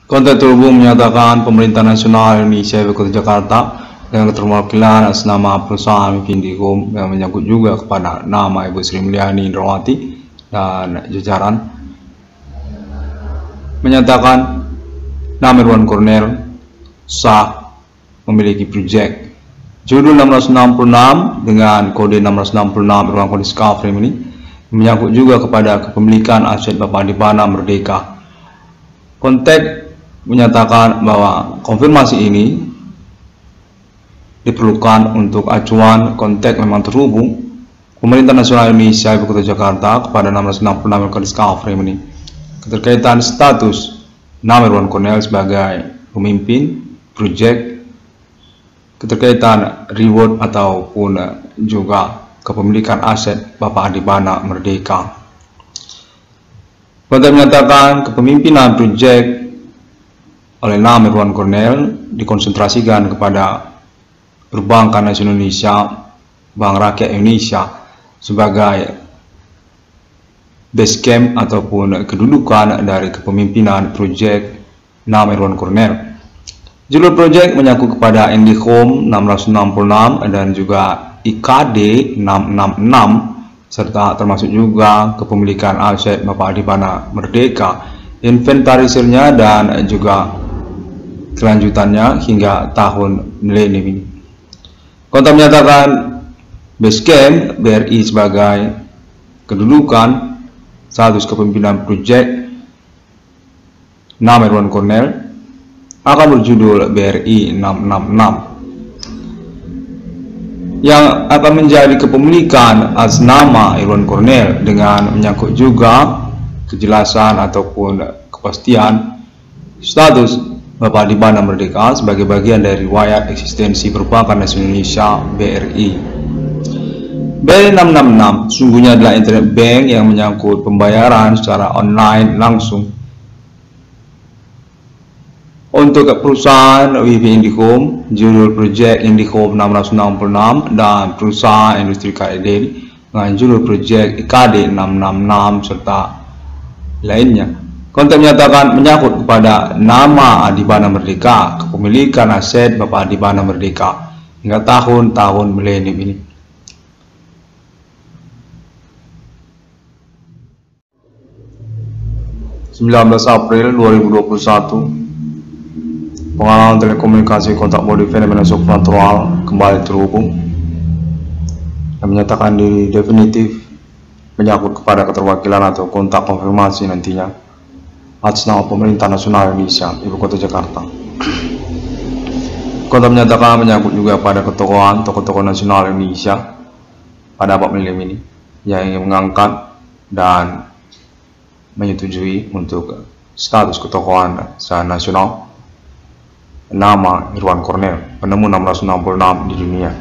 Kontak terhubung menyatakan pemerintah nasional Indonesia Ibu Kota Jakarta dengan keterwakilan atas nama perusahaan Vindikom yang menyangkut juga kepada nama Ibu Sri Mulyani Indrawati dan jajaran menyatakan nama Irwan Cornel sah memiliki proyek judul 666 dengan kode 666 Irwan Cornel Discovery ini menyangkut juga kepada kepemilikan aset Bapak Adibana Merdeka. Kontak menyatakan bahwa konfirmasi ini diperlukan untuk acuan kontak memang terhubung pemerintah nasional Indonesia Ibu Kota Jakarta kepada 666 Irwan Discovery ini keterkaitan status nama Irwan Cornel sebagai pemimpin proyek, keterkaitan reward ataupun juga kepemilikan aset Bapak Adibana Merdeka. Kontak menyatakan kepemimpinan proyek oleh nama Irwan Cornel dikonsentrasikan kepada Perbankan Nasional Indonesia, Bank Rakyat Indonesia sebagai base camp ataupun kedudukan dari kepemimpinan proyek nama Irwan Cornel. Judul proyek menyangkut kepada Indihome 666 dan juga IKD 666 serta termasuk juga kepemilikan aset Bapak Adibana Merdeka, inventarisirnya dan juga kelanjutannya hingga tahun milenium ini. Kontak menyatakan Basecamp BRI sebagai kedudukan status kepemimpinan proyek nama Irwan Cornel akan berjudul BRI 666 yang akan menjadi kepemilikan atas nama Irwan Cornel dengan menyangkut juga kejelasan ataupun kepastian status Bapak Adibana Merdeka sebagai bagian dari riwayat eksistensi Perbankan Nasional Indonesia BRI. BRI 666 sungguhnya adalah internet bank yang menyangkut pembayaran secara online langsung untuk perusahaan WiFi Indihome, judul proyek Indihome 666 dan perusahaan industri KED dengan judul proyek IKD 666 serta lainnya. Kontak menyatakan menyangkut kepada nama Adibana Merdeka, kepemilikan aset Bapak Adibana Merdeka hingga tahun-tahun milenium ini. April 2021, pengalaman telekomunikasi kontak body fenomena supernatural kembali terhubung dan menyatakan diri definitif menyangkut kepada keterwakilan atau kontak konfirmasi nantinya atas nama pemerintah nasional Indonesia Ibu Kota Jakarta. Kontak menyatakan menyangkut juga pada tokoh-tokoh nasional Indonesia pada abad milenium ini yang ingin mengangkat dan menyetujui untuk status ketokohan secara nasional nama Irwan Cornel, penemu 666 di dunia.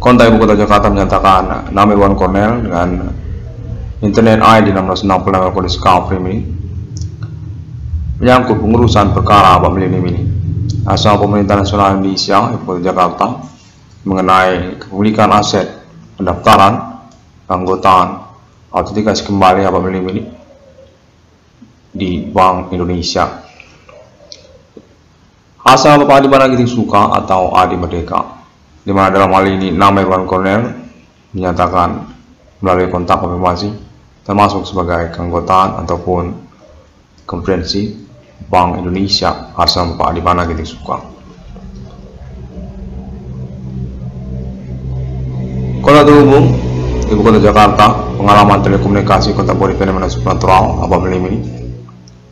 Kontak Ibu Kota Jakarta menyatakan nama Irwan Cornel dengan Internet ID 666 Irwan Discovery ini menyangkut pengurusan perkara abad milenium ini asal pemerintah nasional Indonesia Ibu Kota Jakarta mengenai kepemilikan aset, pendaftaran, keanggotaan, autentikasi kembali abad milenium ini di Bank Indonesia. Asal Bapak Adibana Suka atau Adi Merdeka, di mana dalam hal ini nama Irwan Cornel menyatakan melalui kontak konfirmasi termasuk sebagai keanggotaan ataupun konferensi Bank Indonesia asal Bapak Adibana Suka. Kontak terhubung Ibu Kota Jakarta, pengalaman telekomunikasi kontak body fenomena supernatural abad milenium ini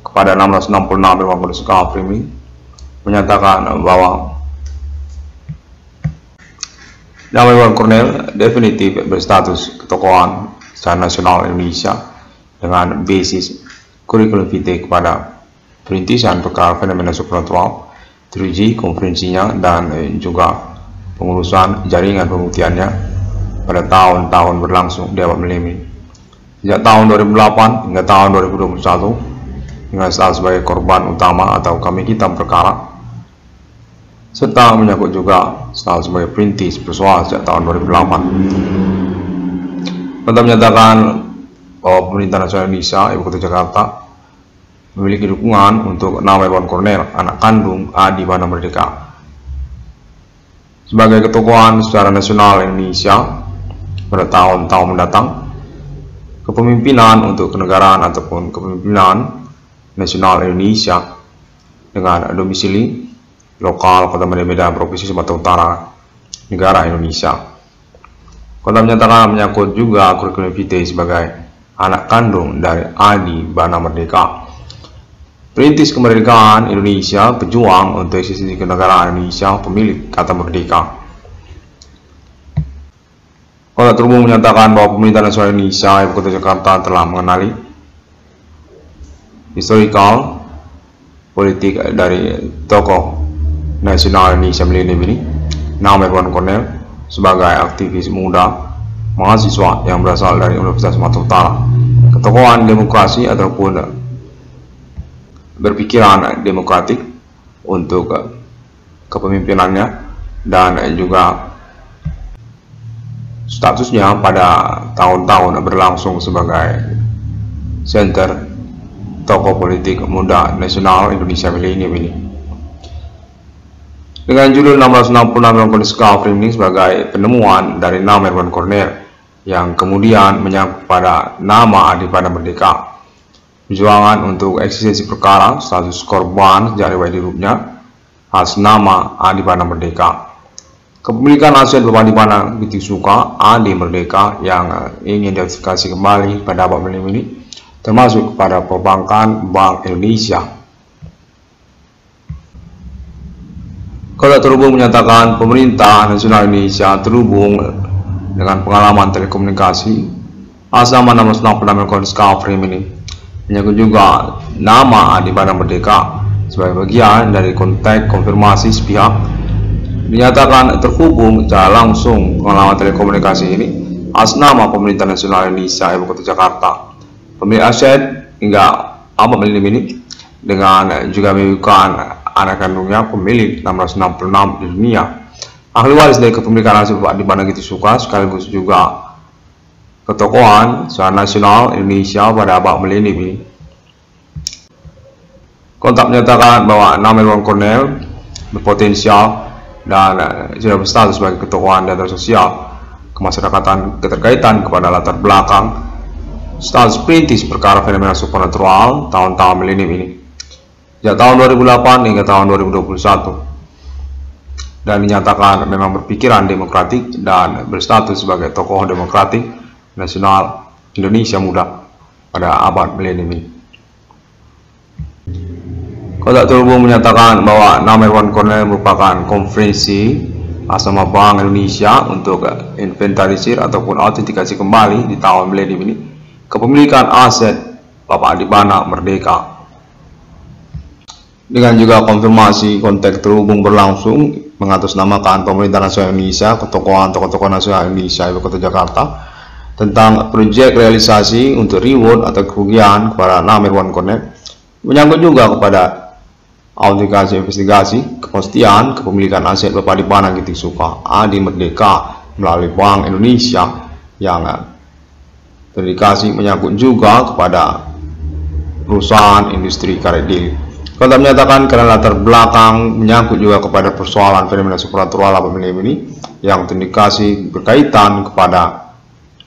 kepada 666 Irwan Discovery ini menyatakan bahwa nama Irwan Cornel definitif berstatus ketokohan secara nasional Indonesia dengan basis kurikulum vitae kepada perintisan perkara fenomena supernatural, teruji konferensinya dan juga pengurusan jaringan pembuktiannya pada tahun-tahun berlangsung di abad milenium. Sejak tahun 2008 hingga tahun 2021 dengan status sebagai korban utama atau kambing hitam perkara, serta menyangkut juga status sebagai perintis persoalan sejak tahun 2008. Kontak menyatakan bahwa pemerintah nasional Indonesia Ibu Kota Jakarta memiliki dukungan untuk nama Iwan Cornel, anak kandung Adi Bana Merdeka. Sebagai ketokohan secara nasional Indonesia pada tahun-tahun mendatang, kepemimpinan untuk kenegaraan ataupun kepemimpinan nasional Indonesia dengan domisili lokal Kota Medan, Provinsi Sumatera Utara, negara Indonesia. Kota menyatakan menyangkut juga kurikulum vitae sebagai anak kandung dari Adi Bana Merdeka, perintis kemerdekaan Indonesia, pejuang untuk eksistensi kenegaraan Indonesia, pemilik kata merdeka. Kota terhubung menyatakan bahwa pemerintah nasional Indonesia, Ibu Kota Jakarta, telah mengenali historical politik dari tokoh nasional Indonesia milenium ini, nama Iwan Cornel, sebagai aktivis muda mahasiswa yang berasal dari Universitas Sumatera Utara, ketokohan demokrasi ataupun berpikiran demokratik untuk kepemimpinannya, dan juga statusnya pada tahun-tahun berlangsung sebagai center tokoh politik muda nasional Indonesia milenium ini. Dengan judul 666 melakukan discovery sebagai penemuan dari nama Iwan Cornel yang kemudian menyangkut pada nama Adi Bana Merdeka, perjuangan untuk eksistensi perkara, status korban sejak riwayat hidupnya, atas nama Adi Bana Merdeka, kepemilikan aset Bapak Adi Bana Gitisuka Adi Merdeka yang ingin diaktifkan kembali pada abad milenium ini, termasuk kepada perbankan Bank Indonesia. Kota terhubung menyatakan pemerintah nasional Indonesia terhubung dengan pengalaman telekomunikasi atas nama 666 discovery ini, menyangkut juga nama Adi Bana Merdeka sebagai bagian dari konteks konfirmasi sepihak. Dinyatakan terhubung secara langsung pengalaman telekomunikasi ini atas nama pemerintah nasional Indonesia, Ibu Kota Jakarta, pemilik aset hingga abad milenium ini, dengan juga menyebutkan anak kandungnya pemilik 666 di dunia, ahli waris dari kepemilikan aset Bapak Adi Bana Gitisuka, sekaligus juga ketokohan secara nasional Indonesia pada abad milenium ini. Kontak menyatakan bahwa nama Iwan Cornel berpotensial dan sudah berstatus sebagai ketokohan data sosial kemasyarakatan keterkaitan kepada latar belakang status perintis perkara fenomena supernatural tahun-tahun milenium ini, sejak tahun 2008 hingga tahun 2021, dan dinyatakan memang berpikiran demokratik dan berstatus sebagai tokoh demokratik nasional Indonesia muda pada abad milenium ini. Kota terhubung menyatakan bahwa nama Iwan Cornel merupakan konferensi atas nama Bank Indonesia untuk inventarisir ataupun autentikasi kembali di tahun milenium ini kepemilikan aset Bapak Adi Bana Merdeka. Dengan juga konfirmasi konteks terhubung berlangsung mengatasnamakan pemerintah nasional Indonesia, ketokohan tokoh-tokoh nasional Indonesia, Ibu Kota Jakarta, tentang proyek realisasi untuk reward atau kerugian kepada nama Iwan Cornel, menyangkut juga kepada autentikasi investigasi kepastian kepemilikan aset Bapak Adi Bana Gitisuka Adi Merdeka melalui Bank Indonesia, yang terindikasi menyangkut juga kepada perusahaan industri karet deal. Kota menyatakan karena latar belakang menyangkut juga kepada persoalan fenomena supernatural abad milenium ini yang terindikasi berkaitan kepada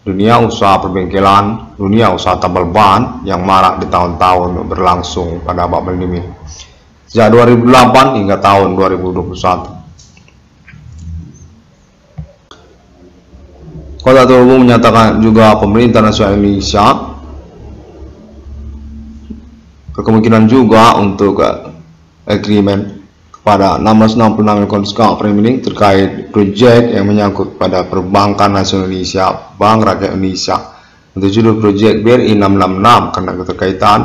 dunia usaha perbengkelan, dunia usaha tambal ban yang marak di tahun-tahun berlangsung pada abad milenium ini, sejak 2008 hingga tahun 2021. Kota terhubung menyatakan juga pemerintah nasional Indonesia berkemungkinan juga untuk agreement kepada 666 discovery ini terkait proyek yang menyangkut pada Perbankan Nasional Indonesia, Bank Rakyat Indonesia, untuk judul proyek BRI 666 karena keterkaitan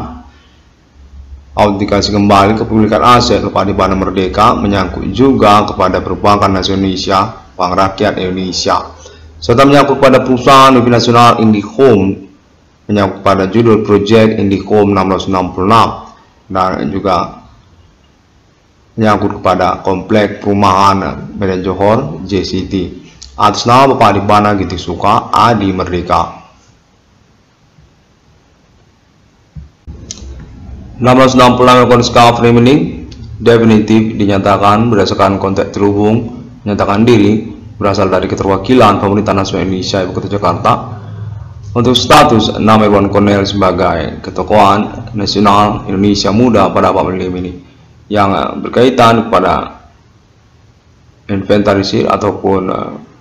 autentikasi kembali kepemilikan aset Bapak Adi Bana Merdeka, menyangkut juga kepada Perbankan Nasional Indonesia, Bank Rakyat Indonesia, serta menyangkut pada perusahaan multinasional IndiHome, menyangkut pada judul proyek IndiHome 666, dan juga menyangkut kepada komplek perumahan Medan Johor JCT atas nama Bapak Adi Bana Gitisuka Adi Merdeka. 666 akun Skafrimini definitif dinyatakan berdasarkan konteks terhubung menyatakan diri berasal dari keterwakilan Pemerintah Nasional Indonesia Ibu Kota Jakarta untuk status nama Irwan Cornel sebagai ketokohan nasional Indonesia Muda pada Bapak ini yang berkaitan kepada inventarisir ataupun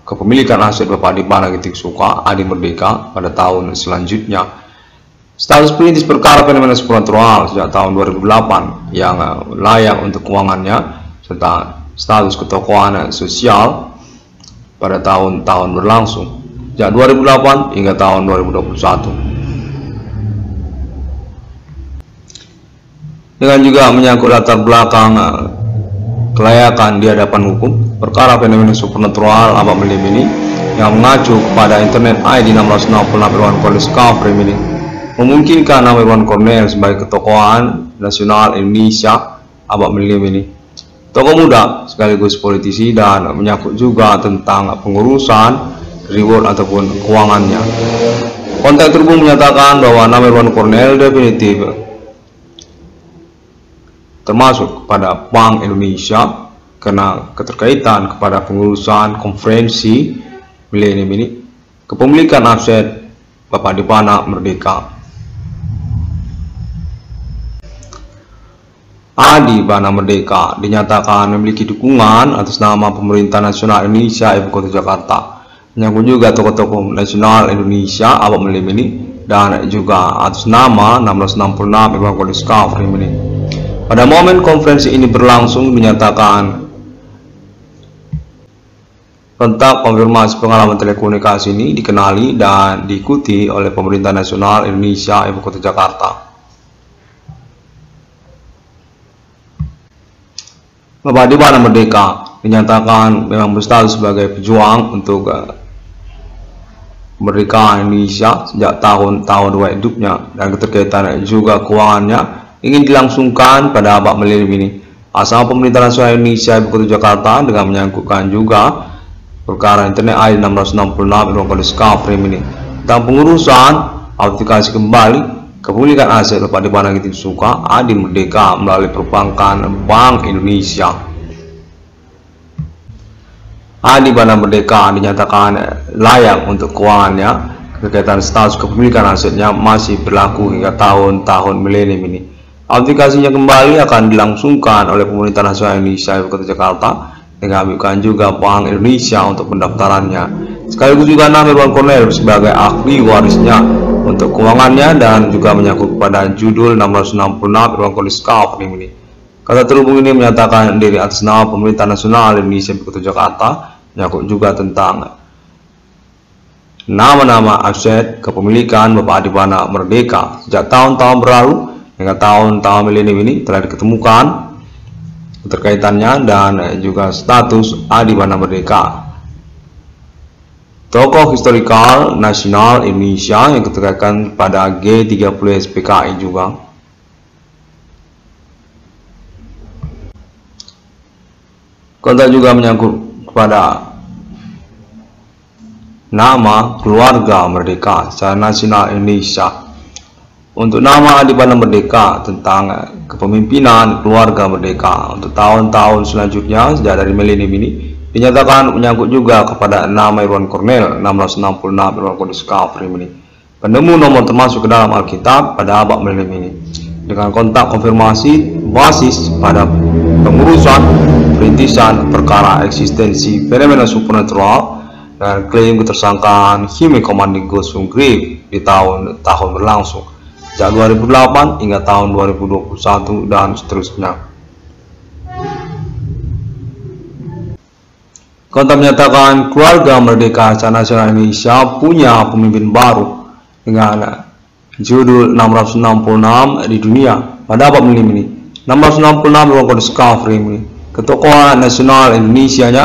kepemilikan aset Bapak Adipana Giting Soekarno Adi Merdeka pada tahun selanjutnya. Status perintis perkara fenomena supranatural sejak tahun 2008 yang layak untuk keuangannya serta status ketokohan sosial pada tahun-tahun berlangsung sejak 2008 hingga tahun 2021. Dengan juga menyangkut latar belakang kelayakan di hadapan hukum perkara fenomena supranatural Abang Melim ini yang mengacu kepada internet ID 666 Irwan Cornel Skafrimini memungkinkan nama Irwan Cornel sebagai ketokohan nasional Indonesia Abang Melim ini tokoh muda sekaligus politisi dan menyangkut juga tentang pengurusan reward ataupun keuangannya. Konteks terhubung menyatakan bahwa nama Irwan Cornel definitif termasuk kepada Bank Indonesia karena keterkaitan kepada pengurusan konferensi milenium ini kepemilikan aset Bapak Adipana Merdeka. Adipana Merdeka dinyatakan memiliki dukungan atas nama Pemerintah Nasional Indonesia Ibu Kota Jakarta, menyangkut juga tokoh-tokoh nasional Indonesia Abang Melim ini dan juga atas nama 666 Irwan Cornel Skafrimini. Pada momen konferensi ini berlangsung dinyatakan kontak konfirmasi pengalaman telekomunikasi ini dikenali dan diikuti oleh Pemerintah Nasional Indonesia Ibu Kota Jakarta. Bapak Adipana Merdeka dinyatakan memang berstatus sebagai pejuang untuk kemerdekaan Indonesia sejak tahun-tahun hidupnya dan keterkaitan juga keuangannya ingin dilangsungkan pada Abang Melim ini. Asal Pemerintah Nasional Indonesia Ibu Kota Jakarta dengan menyangkutkan juga perkara internet ID 666 Irwan Cornel Skafrimini tentang pengurusan aplikasi kembali kepemilikan aset Bapak Adipana Giting Soekarno Adi Merdeka melalui perbankan Bank Indonesia. Adipana Merdeka dinyatakan layak untuk keuangannya. Kegiatan status kepemilikan asetnya masih berlaku hingga tahun-tahun milenium ini. Aplikasinya kembali akan dilangsungkan oleh Pemerintah Nasional Indonesia Ibu Kota Jakarta dengan mengambilkan juga Bank Indonesia untuk pendaftarannya. Sekaligus juga nama Irwan Cornel sebagai ahli warisnya untuk keuangannya dan juga menyangkut kepada judul 666 Irwan Cornel Skafrimini. Kata terhubung ini menyatakan diri atas nama Pemerintah Nasional Indonesia Ibu Kota Jakarta, menyangkut juga tentang nama-nama aset kepemilikan Bapak Adipana Merdeka sejak tahun-tahun berlalu hingga tahun-tahun milenium ini telah diketemukan keterkaitannya dan juga status Adipana Merdeka, tokoh historikal nasional Indonesia yang keterkaitan pada G30 SPKI juga. Kontak juga menyangkut kepada nama keluarga Merdeka secara nasional Indonesia. Untuk nama Adipana Merdeka tentang kepemimpinan keluarga Merdeka untuk tahun-tahun selanjutnya sejak dari milenium ini dinyatakan menyangkut juga kepada nama Irwan Cornel 666 Irwan Cornel Skafrimini, penemu nomor termasuk ke dalam Alkitab pada Abang Melim ini dengan kontak konfirmasi basis pada pengurusan perintisan perkara eksistensi fenomena supernatural dan klaim ketersangkaan Hime Commanding Ghost from Grave di tahun-tahun berlangsung sejak 2008 hingga tahun 2021 dan seterusnya. Kontak menyatakan keluarga Merdeka secara nasional Indonesia punya pemimpin baru dengan judul 666 di dunia pada Abang Melim ini. 666 Irwan Cornel Skafrimini, ketokohan nasional Indonesia-nya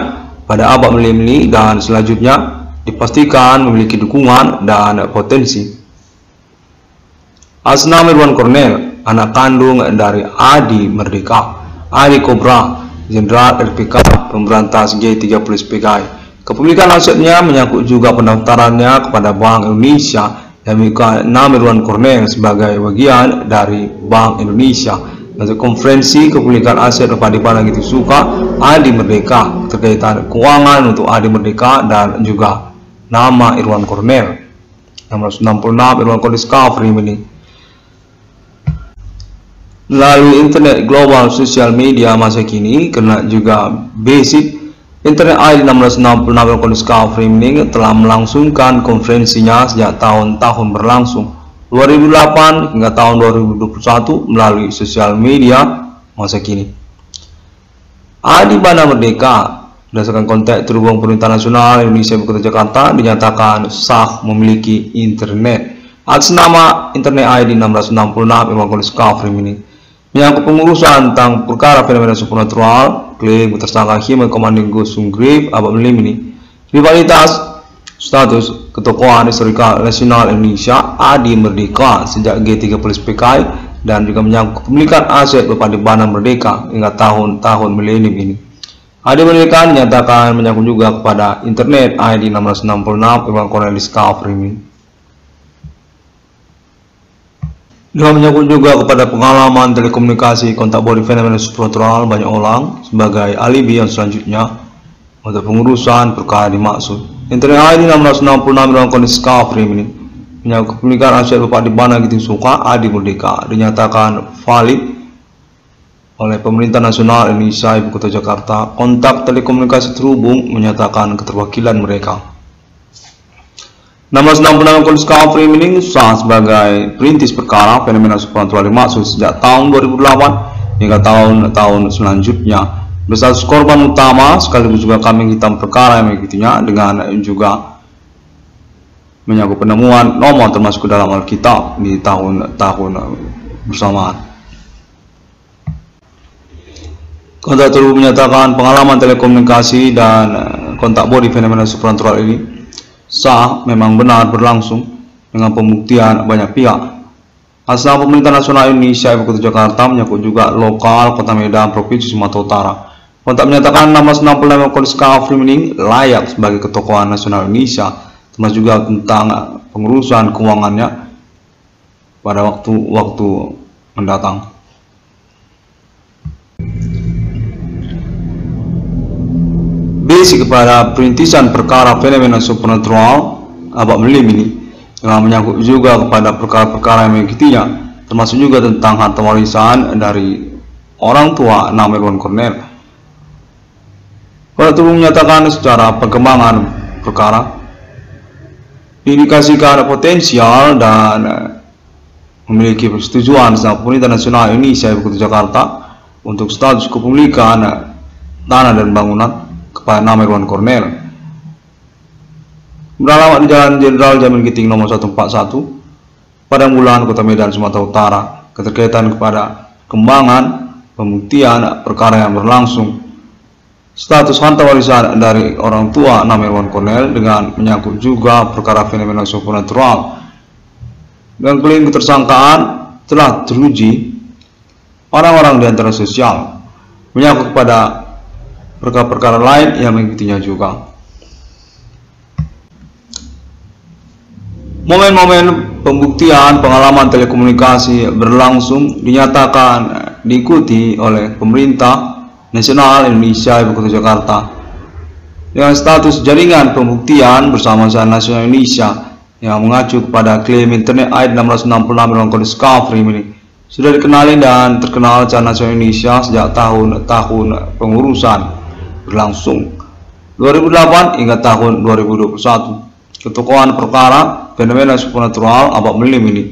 pada Abang Melim ini dan selanjutnya dipastikan memiliki dukungan dan potensi. Atas nama Irwan Cornel, anak kandung dari Adi Merdeka, Adi Kobra, Jenderal RPK Pemberantas G30 SPKI. Kepemilikan asetnya menyangkut juga pendaftarannya kepada Bank Indonesia Demikian nama Irwan Cornel sebagai bagian dari Bank Indonesia. Untuk konferensi kepemilikan aset kepada Bana Gitu Suka Adi Merdeka terkaitan keuangan untuk Adi Merdeka dan juga nama Irwan Cornel 666 Irwan Cornel Discovery ini. Lalu internet global sosial media masa kini kena juga basic internet ID 666 Irwan Cornel Discovery ini telah melangsungkan konferensinya sejak tahun-tahun berlangsung 2008 hingga tahun 2021 melalui sosial media masa kini. Adi Bana Merdeka berdasarkan konteks terhubung Pemerintah Nasional Indonesia Ibu Kota Jakarta dinyatakan sah memiliki internet atas nama internet ID 666 Irwan Cornel Discovery ini menyangkut pengurusan tentang perkara fenomena supernatural klaim tersangka Human Commanding Ghost Grave Abang Melim ini rivalitas status ketokohan historikal nasional Indonesia Adi Merdeka sejak G30 PKI dan juga menyangkut pemilikan aset kepada Bana Merdeka hingga tahun-tahun milenium ini. Adi Merdeka dinyatakan menyangkut juga kepada internet ID 666 Irwan Cornel Discovery ini. Dia menyangkut juga kepada pengalaman telekomunikasi kontak body fenomena supernatural banyak orang sebagai alibi yang selanjutnya untuk pengurusan perkara dimaksud. Internet ID 666 Irwan Cornel Discovery ini menyangkut pemilikan aset Bupati Bana Gitu Suka Adi Merdeka dinyatakan valid oleh Pemerintah Nasional Indonesia Ibu Kota Jakarta. Kontak telekomunikasi terhubung menyatakan keterwakilan mereka. 666 Irwan Cornel Discovery ini sah sebagai perintis perkara fenomena supernatural dimaksud sejak tahun 2008 hingga tahun-tahun selanjutnya. Berstatus korban utama sekaligus juga kambing hitam perkara yang mengikutinya dengan juga menyangkut penemuan nomor termasuk dalam Alkitab di tahun-tahun bersamaan. Kontak terhubung menyatakan pengalaman telekomunikasi dan kontak body fenomena supernatural ini sah memang benar berlangsung dengan pembuktian banyak pihak. Atas nama Pemerintah Nasional Indonesia Ibu Kota Jakarta menyangkut juga lokal Kota Medan Provinsi Sumatera Utara. Kontak menyatakan 666 Irwan Cornel Discovery ini layak sebagai ketokohan nasional Indonesia, termasuk juga tentang pengurusan keuangannya pada waktu mendatang. Basic kepada perintisan perkara fenomena supernatural Abang Melim ini yang menyangkut juga kepada perkara-perkara yang mengikutinya, termasuk juga tentang harta warisan dari orang tua nama Irwan Cornel. Kontak terhubung menyatakan secara perkembangan perkara diindikasikan potensial dan memiliki persetujuan sama Pemerintah Nasional Indonesia Ibu Kota Jakarta untuk status kepemilikan tanah dan bangunan kepada nama Irwan Cornel. Beralamat di Jalan Jenderal Jamin Ginting nomor 141 Padangbulan Kota Medan Sumatera Utara keterkaitan kepada kembangan pembuktian perkara yang berlangsung. Status harta warisan dari orang tua nama Irwan Cornel dengan menyangkut juga perkara fenomena supernatural. Dan klaim ketersangkaan telah teruji orang-orang di antara sosial menyangkut kepada perkara-perkara lain yang mengikutinya juga. Momen-momen pembuktian pengalaman telekomunikasi berlangsung dinyatakan diikuti oleh Pemerintah Nasional Indonesia Ibu Kota Jakarta dengan status jaringan pembuktian bersama Jalan Nasional Indonesia yang mengacu kepada klaim internet ID 666 Irwan Cornel Discovery ini sudah dikenali dan terkenal Jalan Nasional Indonesia sejak tahun-tahun pengurusan berlangsung 2008 hingga tahun 2021. Ketokohan perkara fenomena supernatural Abang Melim ini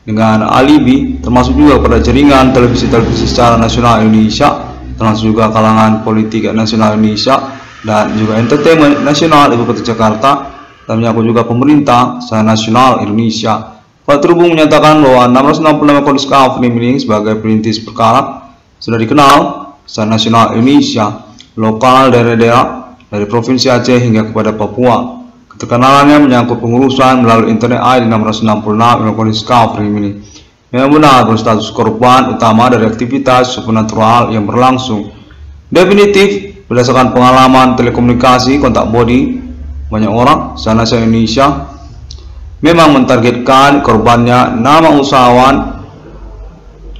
dengan alibi termasuk juga pada jaringan televisi-televisi secara nasional Indonesia, termasuk juga kalangan politik nasional Indonesia dan juga entertainment nasional Ibu Kota Jakarta, dan menyangkut juga pemerintah secara nasional Indonesia. Kontak terhubung menyatakan bahwa 666 Cornel Discovery ini sebagai perintis perkara sudah dikenal secara nasional Indonesia, lokal daerah-daerah dari Provinsi Aceh hingga kepada Papua. Keterkenalannya menyangkut pengurusan melalui internet ID 666 Irwan Cornel Discovery ini yang benar berstatus korban utama dari aktivitas supernatural yang berlangsung. Definitif berdasarkan pengalaman telekomunikasi kontak body banyak orang sana Indonesia memang mentargetkan korbannya nama usahawan,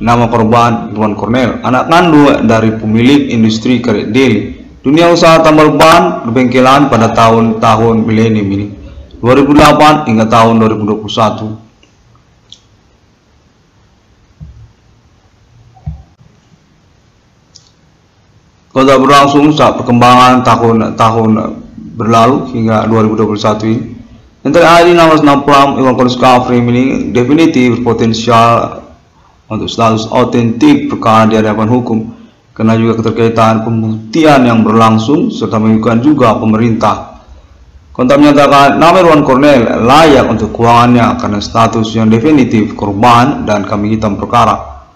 nama korban Irwan Cornell, anak kandung dari pemilik industri karet deli, dunia usaha tambal ban, bengkelan pada tahun-tahun milenium ini, 2008 hingga tahun 2021. Kota berlangsung saat perkembangan tahun-tahun berlalu hingga 2021 ini. Antara ID 1666 Irwan Cornell Discovery ini definitif berpotensial untuk status otentik perkara di hadapan hukum, karena juga keterkaitan pembuktian yang berlangsung serta mengikuti juga pemerintah. Kontak menyatakan nama Irwan Cornell layak untuk keuangannya karena status yang definitif korban dan kambing hitam perkara.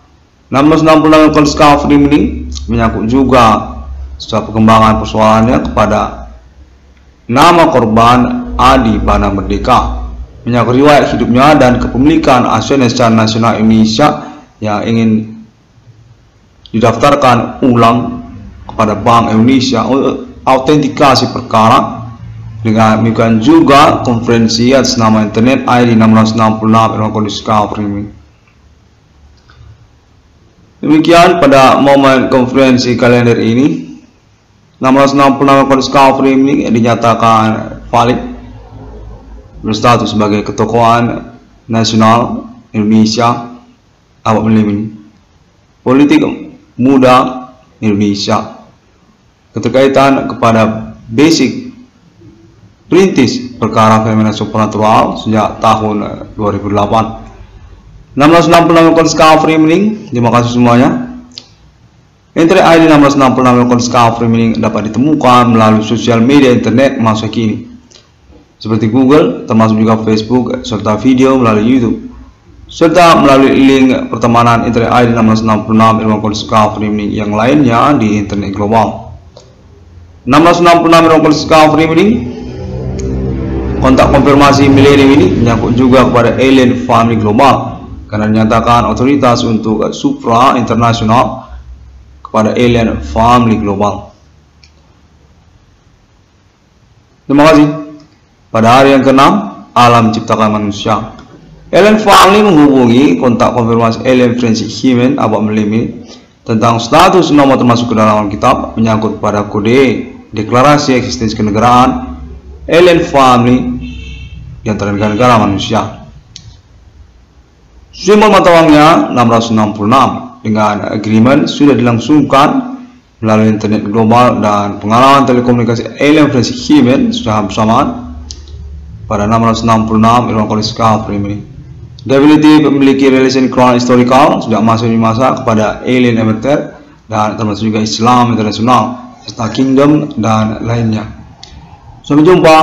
1666 Discovery ini menyangkut juga setelah perkembangan persoalannya kepada nama korban Adi Bana Merdeka, menyangkut riwayat hidupnya dan kepemilikan asetnya secara nasional Indonesia yang ingin didaftarkan ulang kepada Bank Indonesia untuk autentikasi perkara dengan menggunakan juga konferensi atas nama internet ID 1666 Irwan Cornell Discovery. Demikian pada momen konferensi kalender ini, 1666 Discovery ini dinyatakan valid berstatus sebagai ketokohan nasional Indonesia awal ini. Politik muda Indonesia, keterkaitan kepada basic perintis perkara fenomena supernatural sejak tahun 2008. 1666 Discovery Mining, terima kasih semuanya. Internet ID 1666 Discovery Mining dapat ditemukan melalui sosial media internet masa kini seperti Google, termasuk juga Facebook, serta video melalui YouTube, serta melalui link pertemanan internet ID 1666 Irwan Cornell Discovery Mining yang lainnya di internet global. 1666 Irwan Cornell Discovery Mining, kontak konfirmasi milenium ini menyangkut juga kepada alien family global, karena dinyatakan otoritas untuk supra internasional kepada alien family global. Terima kasih. Pada hari yang ke-6, alam ciptakan manusia, alien family menghubungi kontak konfirmasi alien Francis Himen Abad Melimi tentang status nomor termasuk ke dalam kitab menyangkut pada kode deklarasi eksistensi kenegaraan alien family di antara negara-negara manusia. Simbol mata uangnya 666 dengan agreement sudah dilangsungkan melalui internet global dan pengalaman telekomunikasi alien Francis Himen sudah bersamaan pada 666 Irwan Cornell Discovery ini. Definitif memiliki relation crown historical sudah masuk di masa kepada alien emitter dan termasuk juga Islam internasional serta kingdom dan lainnya. Sampai jumpa.